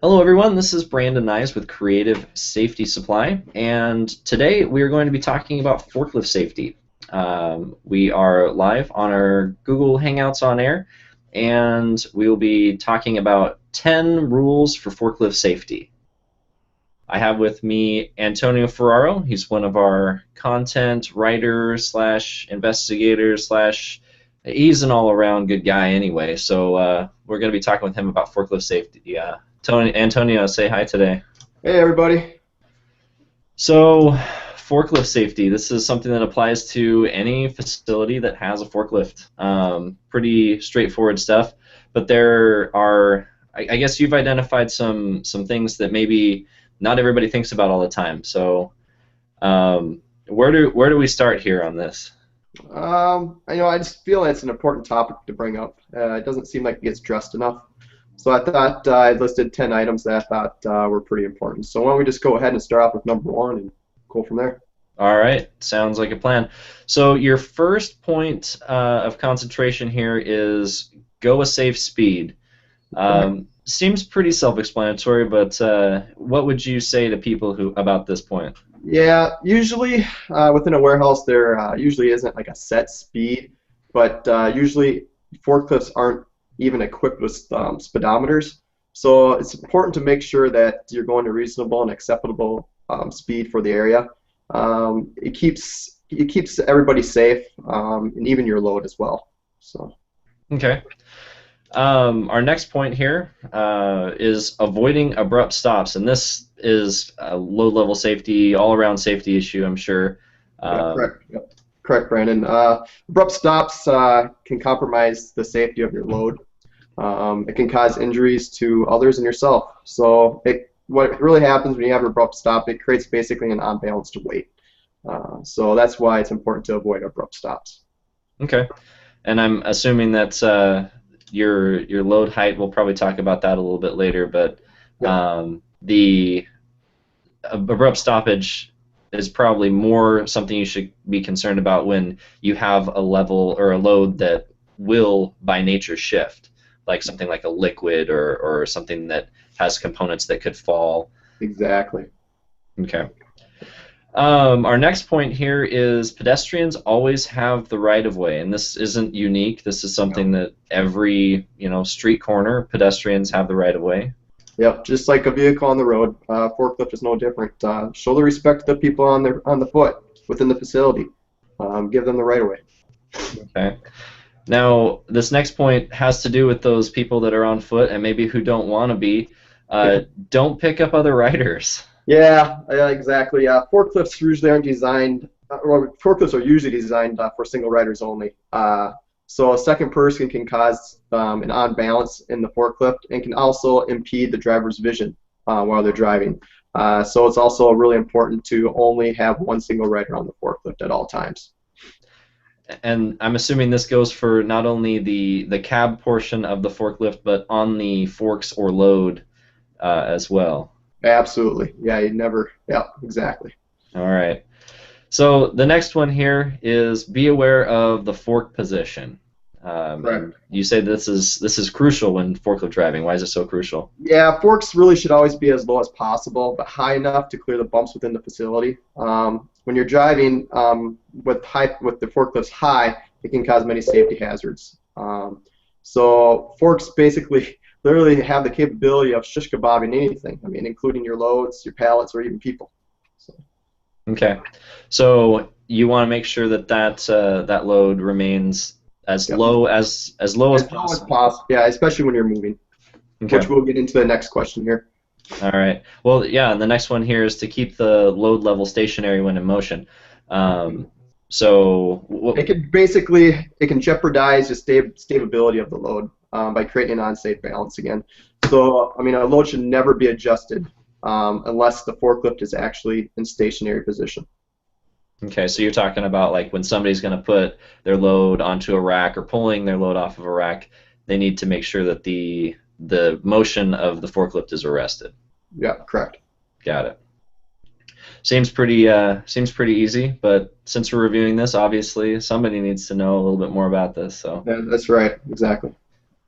Hello everyone, this is Brandon Nyes with Creative Safety Supply, and today we are going to be talking about forklift safety. We are live on our Google Hangouts on air, and we will be talking about 10 rules for forklift safety. I have with me Antonio Ferraro. He's one of our content writers slash investigators slash he's an all-around good guy anyway, so we're going to be talking with him about forklift safety. Antonio, say hi today. Hey everybody. So, forklift safety. This is something that applies to any facility that has a forklift. Pretty straightforward stuff, but there are, I guess you've identified some things that maybe not everybody thinks about all the time. So, where do we start here on this? I just feel it's an important topic to bring up. It doesn't seem like it gets dressed enough. So I thought I listed 10 items that I thought were pretty important. So why don't we just go ahead and start off with number one and go from there? All right, sounds like a plan. So your first point of concentration here is go a safe speed. Correct. Seems pretty self-explanatory, but what would you say to people who about this point? Yeah, usually within a warehouse there usually isn't like a set speed, but usually forklifts aren't even equipped with speedometers. So it's important to make sure that you're going to reasonable and acceptable speed for the area. It keeps everybody safe, and even your load as well. So Okay. Our next point here is avoiding abrupt stops, and this is a low-level safety, all-around safety issue, I'm sure. yeah, Um, correct. Yep. Correct, Brandon. Abrupt stops can compromise the safety of your load. It can cause injuries to others and yourself. So what really happens when you have an abrupt stop, it creates basically an unbalanced weight. So that's why it's important to avoid abrupt stops. okay. And I'm assuming that your load height. We'll probably talk about that a little bit later, but Yep. the abrupt stoppage is probably more something you should be concerned about when you have a level or a load that will by nature shift, like something like a liquid or something that has components that could fall. Exactly. Okay. Our next point here is pedestrians always have the right of way, and this isn't unique. This is Yep. something that every street corner pedestrians have the right of way. Yep. Just like a vehicle on the road, forklift is no different. Show the respect to the people on the foot within the facility. Give them the right of way. Okay. Now, this next point has to do with those people that are on foot and maybe who don't want to be. Don't pick up other riders. Yeah, exactly. Forklifts usually aren't designed, or forklifts are usually designed for single riders only. So a second person can cause an unbalance in the forklift and can also impede the driver's vision while they're driving. So it's also really important to only have one single rider on the forklift at all times. And I'm assuming this goes for not only the cab portion of the forklift, but on the forks or load as well. Absolutely. Yeah, you never. Yeah, exactly. All right. So the next one here is be aware of the fork position. And Correct. you say this is crucial when forklift driving. Why is it so crucial? Yeah, forks really should always be as low as possible, but high enough to clear the bumps within the facility. When you're driving with the forklifts high, it can cause many safety hazards. So forks basically literally have the capability of shish kebabbing anything. I mean, including your loads, your pallets, or even people. So, Okay. So you want to make sure that that load remains as yep. low as As low as possible. possible. Yeah, especially when you're moving, Okay. which we'll get into the next question here. All right. Well, yeah, and the next one here is to keep the load level stationary when in motion. Um, so, It can jeopardize the stability of the load by creating an unsafe balance again. So I mean, a load should never be adjusted unless the forklift is actually in stationary position. okay, so you're talking about like when somebody's going to put their load onto a rack or pulling their load off of a rack, they need to make sure that the motion of the forklift is arrested. Yeah, correct. Got it. Seems pretty easy, but since we're reviewing this, obviously somebody needs to know a little bit more about this. So, Yeah, that's right. Exactly.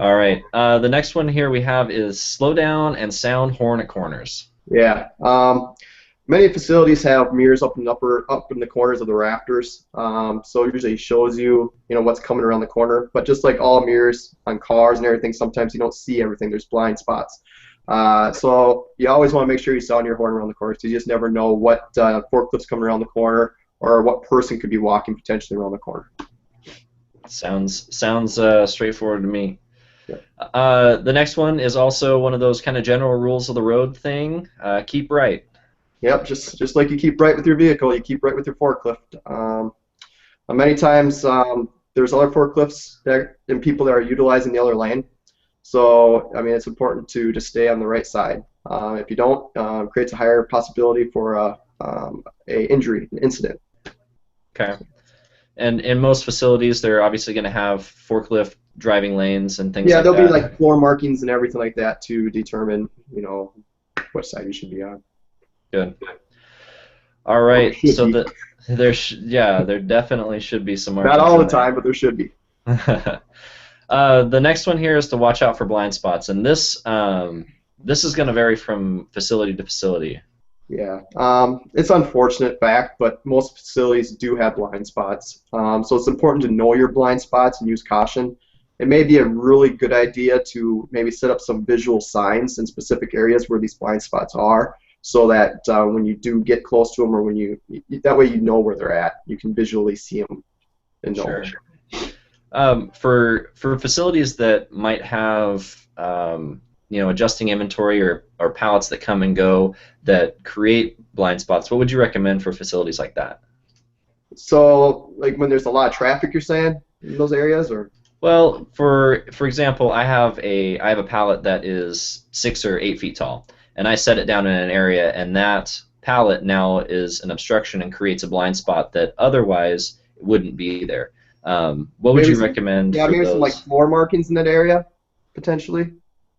All right. The next one here we have is slow down and sound horn at corners. Yeah. Many facilities have mirrors up in the corners of the rafters. So it usually shows you, what's coming around the corner. But just like all mirrors on cars and everything, sometimes you don't see everything. There's blind spots. So you always want to make sure you sound your horn around the corner, because you just never know what forklift's coming around the corner, or what person could be walking potentially around the corner. Sounds straightforward to me. Yeah. The next one is also one of those kind of general rules of the road thing. Keep right. Yep, just like you keep right with your vehicle, you keep right with your forklift. Many times there's other forklifts and people that are utilizing the other lane. So, I mean, it's important to stay on the right side. If you don't, it creates a higher possibility for a injury, an incident. Okay. And in most facilities, they're obviously going to have forklift driving lanes and things Yeah, like there'll be that. like floor markings and everything like that to determine, what side you should be on. Good. All Or right. should So be. there definitely should be some Not markings all the in there. time, but there should be. The next one here is to watch out for blind spots, and this is going to vary from facility to facility. Yeah, it's unfortunate fact, but most facilities do have blind spots. So it's important to know your blind spots and use caution. It may be a really good idea to maybe set up some visual signs in specific areas where these blind spots are, so that when you do get close to them, or that way you know where they're at. You can visually see them and know. Sure. For facilities that might have adjusting inventory or pallets that come and go that create blind spots, what would you recommend for facilities like that? So, like when there's a lot of traffic, you're saying in those areas, or? Well, for example, I have a pallet that is 6 or 8 feet tall, and I set it down in an area, and that pallet now is an obstruction and creates a blind spot that otherwise wouldn't be there. What would Maybe you some, recommend yeah, for maybe some like those? floor markings in that area, potentially.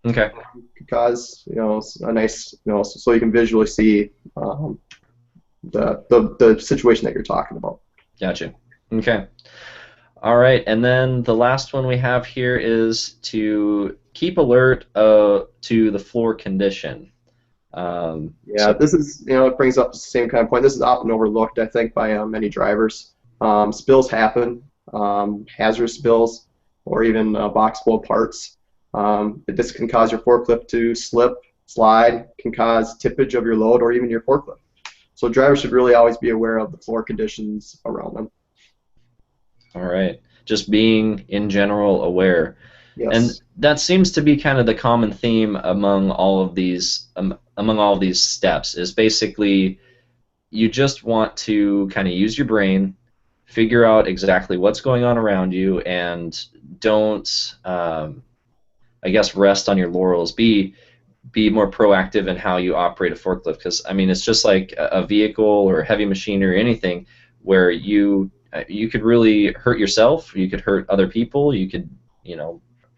Okay, Could cause a nice, so you can visually see the situation that you're talking about. gotcha. Okay. All right, and then the last one we have here is to keep alert to the floor condition. Yeah, this is, it brings up the same kind of point. This is often overlooked, I think, by many drivers. Spills happen, hazardous spills, or even box full of parts. This can cause your forklift to slip, slide, can cause tippage of your load or even your forklift. So drivers should really always be aware of the floor conditions around them. All right, just being in general aware. And Yes. that seems to be kind of the common theme among all of these steps is basically you just want to kind of use your brain, figure out exactly what's going on around you, and don't, I guess, rest on your laurels. Be more proactive in how you operate a forklift, because I mean it's just like a vehicle or heavy machinery or anything where you could really hurt yourself, you could hurt other people, you could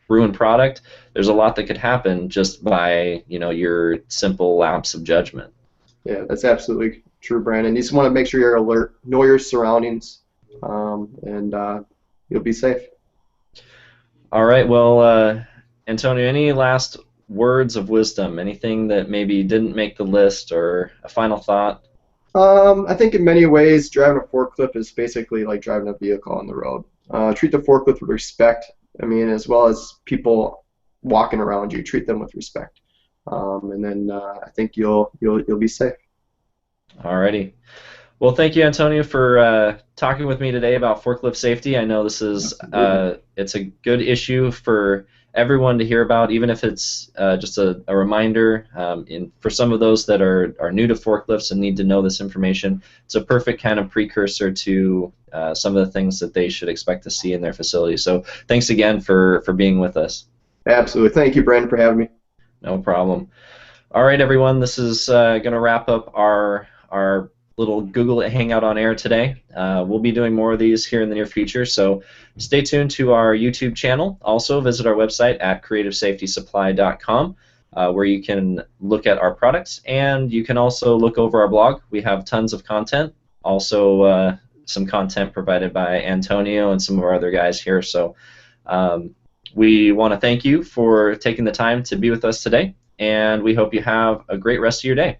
ruin product. There's a lot that could happen just by your simple lapse of judgment. Yeah, that's absolutely true, Brandon. You just want to make sure you're alert, know your surroundings, and you'll be safe. All right, well, Antonio, any last words of wisdom? Anything that maybe didn't make the list, or a final thought? I think in many ways, driving a forklift is basically like driving a vehicle on the road. Treat the forklift with respect. I mean, as well as people walking around you, treat them with respect, and then I think you'll be safe. Alrighty. Well, thank you, Antonio, for talking with me today about forklift safety. I know this is Absolutely. it's a good issue for everyone to hear about, even if it's just a reminder. For some of those that are new to forklifts and need to know this information, it's a perfect kind of precursor to some of the things that they should expect to see in their facility. So thanks again for being with us. Absolutely. Thank you, Brandon, for having me. No problem. All right, everyone. This is going to wrap up our little Google Hangout on air today. We'll be doing more of these here in the near future, so stay tuned to our YouTube channel. Also, visit our website at creativesafetysupply.com, where you can look at our products, and you can also look over our blog. We have tons of content. Also, some content provided by Antonio and some of our other guys here. So We want to thank you for taking the time to be with us today, and we hope you have a great rest of your day.